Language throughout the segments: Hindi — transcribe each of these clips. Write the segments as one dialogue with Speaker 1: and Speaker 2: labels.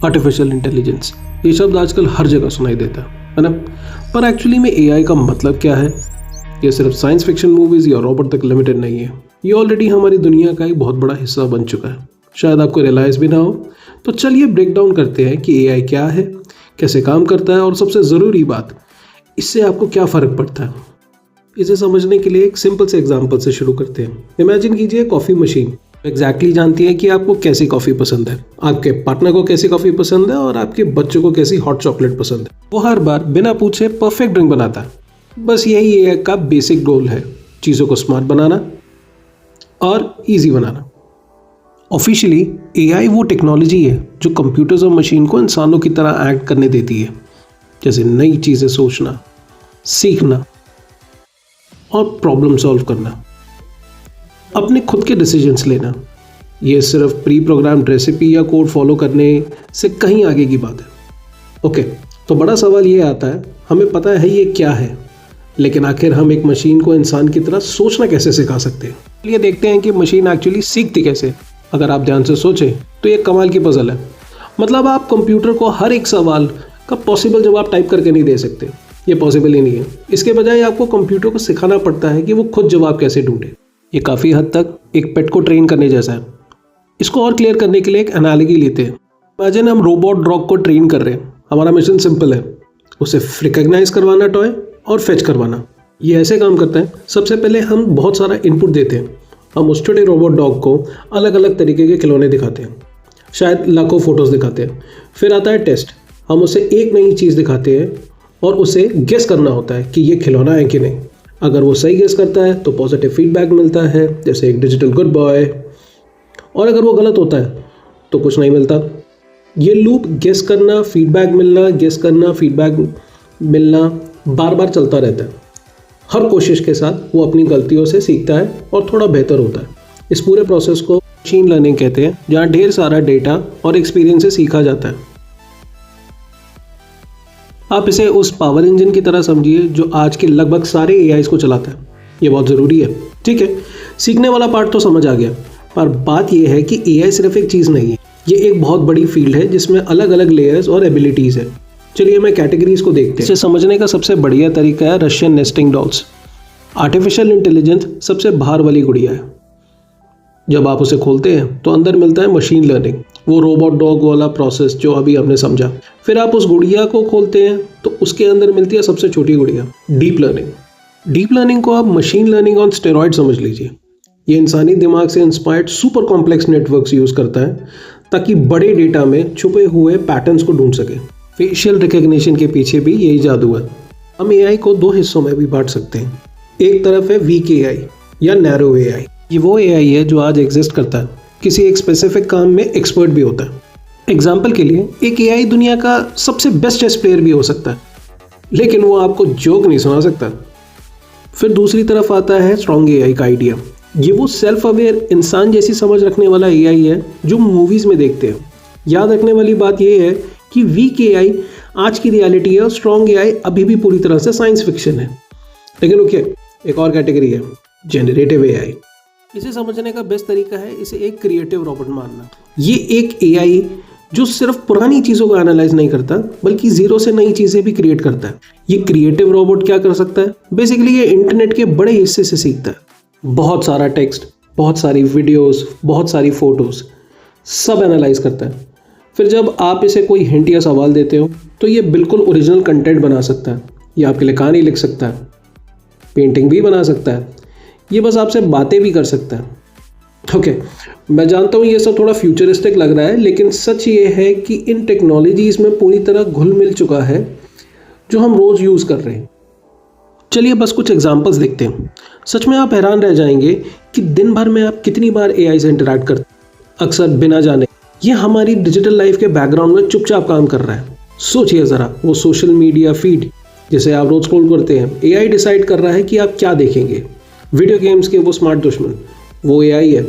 Speaker 1: आर्टिफिशियल इंटेलिजेंस, ये शब्द आजकल हर जगह सुनाई देता है ना। पर एक्चुअली में एआई का मतलब क्या है? ये सिर्फ साइंस फिक्शन मूवीज या रोबोट तक लिमिटेड नहीं है, ये ऑलरेडी हमारी दुनिया का एक बहुत बड़ा हिस्सा बन चुका है। शायद आपको रियलाइज भी ना हो। तो चलिए ब्रेक डाउन करते हैं कि एआई क्या है, कैसे काम करता है और सबसे ज़रूरी बात, इससे आपको क्या फ़र्क पड़ता है। इसे समझने के लिए एक सिंपल से एग्जांपल से शुरू करते हैं। इमेजिन कीजिए कॉफ़ी मशीन एग्जैक्टली जानती है कि आपको कैसी कॉफ़ी पसंद है, आपके पार्टनर को कैसी कॉफ़ी पसंद है और आपके बच्चों को कैसी हॉट चॉकलेट पसंद है। वो हर बार बिना पूछे परफेक्ट ड्रिंक बनाता है। बस यही एआई का बेसिक रोल है, चीज़ों को स्मार्ट बनाना और इजी बनाना। ऑफिशियली एआई वो टेक्नोलॉजी है जो कंप्यूटर्स और मशीन को इंसानों की तरह एक्ट करने देती है, जैसे नई चीज़ें सोचना, सीखना और प्रॉब्लम सॉल्व करना, अपने खुद के डिसीजंस लेना। ये सिर्फ प्री प्रोग्राम्ड रेसिपी या कोड फॉलो करने से कहीं आगे की बात है। ओके, तो बड़ा सवाल ये आता है, हमें पता है ये क्या है, लेकिन आखिर हम एक मशीन को इंसान की तरह सोचना कैसे सिखा सकते हैं? चलिए देखते हैं कि मशीन एक्चुअली सीखती कैसे। अगर आप ध्यान से सोचें तो ये कमाल की पजल है। मतलब आप कंप्यूटर को हर एक सवाल का पॉसिबल जवाब टाइप करके नहीं दे सकते, ये पॉसिबल ही नहीं है। इसके बजाय आपको कंप्यूटर को सिखाना पड़ता है कि वो खुद जवाब कैसे ढूंढे। ये काफ़ी हद तक एक पेट को ट्रेन करने जैसा है। इसको और क्लियर करने के लिए एक एनालॉजी लेते हैं। इमेजिन हम रोबोट डॉग को ट्रेन कर रहे हैं। हमारा मिशन सिंपल है, उसे रिकॉग्नाइज करवाना टॉय और फेच करवाना। ये ऐसे काम करता है, सबसे पहले हम बहुत सारा इनपुट देते हैं। हम उस छोटे रोबोट डॉग को अलग अलग तरीके के खिलौने दिखाते हैं, शायद लाखों फोटोज़ दिखाते हैं। फिर आता है टेस्ट, हम उसे एक नई चीज़ दिखाते हैं और उसे गेस करना होता है कि ये खिलौना है कि नहीं। अगर वो सही गेस करता है तो पॉजिटिव फीडबैक मिलता है, जैसे एक डिजिटल गुड बॉय, और अगर वो गलत होता है तो कुछ नहीं मिलता। ये लूप गेस करना, फीडबैक मिलना, गेस करना, फीडबैक मिलना बार बार चलता रहता है। हर कोशिश के साथ वो अपनी गलतियों से सीखता है और थोड़ा बेहतर होता है। इस पूरे प्रोसेस को मशीन लर्निंग कहते हैं, जहाँ ढेर सारा डेटा और एक्सपीरियंस से सीखा जाता है। आप इसे उस पावर इंजन की तरह समझिए जो आज के लगभग सारे एआईज़ को चलाता है। ये बहुत ज़रूरी है। ठीक है, सीखने वाला पार्ट तो समझ आ गया, पर बात यह है कि एआई सिर्फ एक चीज़ नहीं है, ये एक बहुत बड़ी फील्ड है जिसमें अलग अलग लेयर्स और एबिलिटीज़ है। चलिए मैं कैटेगरीज को देखते हैं। इसे समझने का सबसे बढ़िया तरीका है Russian nesting dolls. Artificial intelligence सबसे बाहर वाली गुड़िया है। जब आप उसे खोलते हैं तो अंदर मिलता है मशीन लर्निंग, वो रोबोट डॉग वाला प्रोसेस जो अभी हमने समझा। फिर आप उस गुड़िया को खोलते हैं तो उसके अंदर मिलती है सबसे छोटी गुड़िया, डीप लर्निंग। डीप लर्निंग को आप मशीन लर्निंग ऑन स्टेरॉइड समझ लीजिए। ये इंसानी दिमाग से inspired super complex networks use करता है ताकि बड़े डेटा में छुपे हुए पैटर्न्स को ढूंढ सके। फेशियल रिकग्निशन के पीछे भी यही जादू है। हम एआई को दो हिस्सों में भी बांट सकते हैं। एक तरफ है वीक एआई या नैरो एआई। ये वो एआई है जो आज एग्जिस्ट करता है, किसी एक स्पेसिफिक काम में एक्सपर्ट भी होता है। एग्जाम्पल के लिए एक एआई दुनिया का सबसे बेस्ट चेस प्लेयर भी हो सकता है, लेकिन वो आपको जोक नहीं सुना सकता। फिर दूसरी तरफ आता है स्ट्रॉन्ग एआई का आइडिया। ये वो सेल्फ अवेयर इंसान जैसी समझ रखने वाला एआई है जो मूवीज़ में देखते हैं। याद रखने वाली बात यह है कि वीक एआई आज की रियलिटी है और स्ट्रॉन्ग एआई अभी भी पूरी तरह से साइंस फिक्शन है। लेकिन ओके, एक और कैटेगरी है जनरेटिव एआई। इसे समझने का बेस्ट तरीका है इसे एक क्रिएटिव रोबोट मानना। ये एक एआई जो सिर्फ पुरानी चीज़ों को एनालाइज नहीं करता बल्कि जीरो से नई चीज़ें भी क्रिएट करता है। ये क्रिएटिव रोबोट क्या कर सकता है? बेसिकली ये इंटरनेट के बड़े हिस्से से सीखता है। बहुत सारा टेक्स्ट, बहुत सारी वीडियोस, बहुत सारी फोटोज सब एनालाइज करता है। फिर जब आप इसे कोई हिंट या सवाल देते हो तो ये बिल्कुल ओरिजिनल कंटेंट बना सकता है। ये आपके लिए कहानी लिख सकता है, पेंटिंग भी बना सकता है, ये बस आपसे बातें भी कर सकता है। ओके, मैं जानता हूँ ये सब थोड़ा फ्यूचरिस्टिक लग रहा है, लेकिन सच ये है कि इन टेक्नोलॉजीज़ में पूरी तरह घुल मिल चुका है जो हम रोज़ यूज़ कर रहे हैं। चलिए बस कुछ एग्जांपल्स देखते हैं। सच में आप हैरान रह जाएंगे कि दिन भर में आप कितनी बार एआई से इंटरैक्ट करते हैं, अक्सर बिना जाने। ये हमारी डिजिटल लाइफ के बैकग्राउंड में चुपचाप काम कर रहा है। सोचिए ज़रा, वो सोशल मीडिया फीड जिसे आप रोज़ स्क्रॉल करते हैं, एआई डिसाइड कर रहा है कि आप क्या देखेंगे। वीडियो गेम्स के वो स्मार्ट दुश्मन, वो एआई है।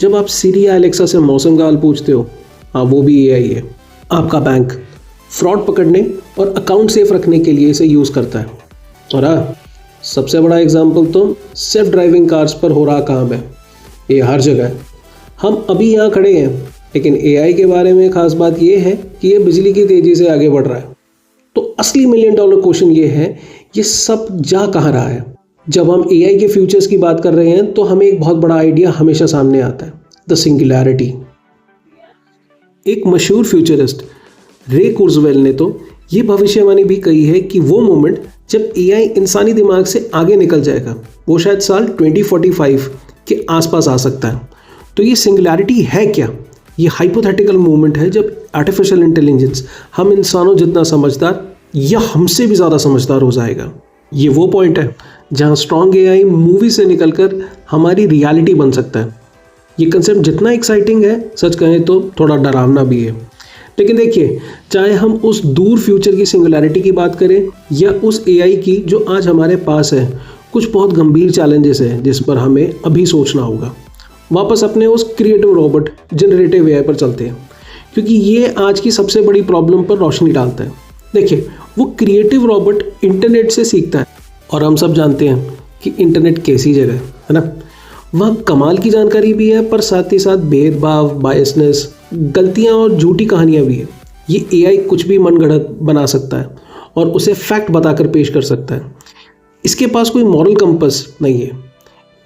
Speaker 1: जब आप सिरी या एलेक्सा से मौसम का हाल पूछते हो, हाँ वो भी एआई है। आपका बैंक फ्रॉड पकड़ने और अकाउंट सेफ रखने के लिए इसे यूज़ करता है। और हाँ, सबसे बड़ा एग्जाम्पल तो सेल्फ ड्राइविंग कार्स पर हो रहा काम है। ये हर जगह है। हम अभी यहाँ खड़े हैं, लेकिन AI के बारे में खास बात यह है कि ये बिजली की तेजी से आगे बढ़ रहा है। तो असली $1 मिलियन क्वेश्चन ये है, ये सब जा कहाँ रहा है? जब हम AI के फ्यूचर्स की बात कर रहे हैं तो हमें एक बहुत बड़ा आइडिया हमेशा सामने आता है, द सिंगुलैरिटी। एक मशहूर फ्यूचरिस्ट रे कुर्जवेल ने तो ये भविष्यवाणी भी कही है कि वो मोमेंट जब AI इंसानी दिमाग से आगे निकल जाएगा वो शायद साल 2045 के आसपास आ सकता है। तो ये सिंगुलैरिटी है क्या? ये हाइपोथेटिकल मोमेंट है जब आर्टिफिशियल इंटेलिजेंस हम इंसानों जितना समझदार या हमसे भी ज़्यादा समझदार हो जाएगा। ये वो पॉइंट है जहाँ स्ट्रॉन्ग AI मूवी से निकलकर हमारी रियलिटी बन सकता है। ये कंसेप्ट जितना एक्साइटिंग है, सच कहें तो थोड़ा डरावना भी है। लेकिन देखिए, चाहे हम उस दूर फ्यूचर की सिंगुलैरिटी की बात करें या उस AI की जो आज हमारे पास है, कुछ बहुत गंभीर चैलेंजेस हैं जिस पर हमें अभी सोचना होगा। वापस अपने उस क्रिएटिव रोबोट जनरेटिव AI पर चलते हैं, क्योंकि ये आज की सबसे बड़ी प्रॉब्लम पर रोशनी डालता है। देखिए, वो क्रिएटिव रोबोट इंटरनेट से सीखता है और हम सब जानते हैं कि इंटरनेट कैसी जगह है ना। वहाँ कमाल की जानकारी भी है, पर साथ ही साथ भेदभाव, बायसनेस, गलतियाँ और झूठी कहानियाँ भी है। ये AI कुछ भी मनगढ़ंत बना सकता है और उसे फैक्ट बताकर पेश कर सकता है। इसके पास कोई मॉरल कंपस नहीं है।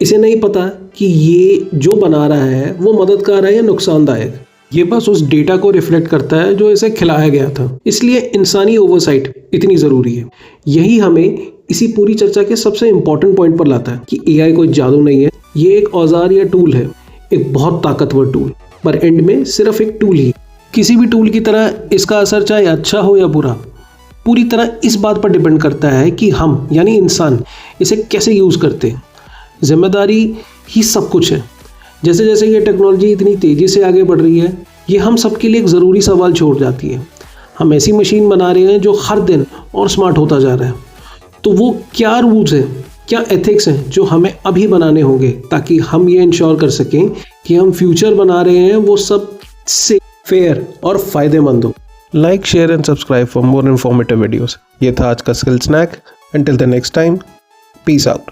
Speaker 1: इसे नहीं पता कि ये जो बना रहा है वो मददगार है या नुकसानदायक। ये बस उस डेटा को रिफ्लेक्ट करता है जो इसे खिलाया गया था। इसलिए इंसानी ओवरसाइट इतनी ज़रूरी है। यही हमें इसी पूरी चर्चा के सबसे इम्पोर्टेंट पॉइंट पर लाता है कि AI कोई जादू नहीं है, ये एक औजार या टूल है, एक बहुत ताकतवर टूल, पर एंड में सिर्फ एक टूल ही। किसी भी टूल की तरह इसका असर चाहे अच्छा हो या बुरा, पूरी तरह इस बात पर डिपेंड करता है कि हम यानी इंसान इसे कैसे यूज़ करते हैं। जिम्मेदारी ही सब कुछ है। जैसे जैसे ये टेक्नोलॉजी इतनी तेज़ी से आगे बढ़ रही है, ये हम सबके लिए एक ज़रूरी सवाल छोड़ जाती है। हम ऐसी मशीन बना रहे हैं जो हर दिन और स्मार्ट होता जा रहा है। तो वो क्या रूल्स हैं, क्या एथिक्स हैं जो हमें अभी बनाने होंगे ताकि हम ये इंश्योर कर सकें कि हम फ्यूचर बना रहे हैं वो सब से फेयर और फ़ायदेमंद हो। Like, share and subscribe for more informative videos. ये था आज का skill snack. Until the next time, peace out.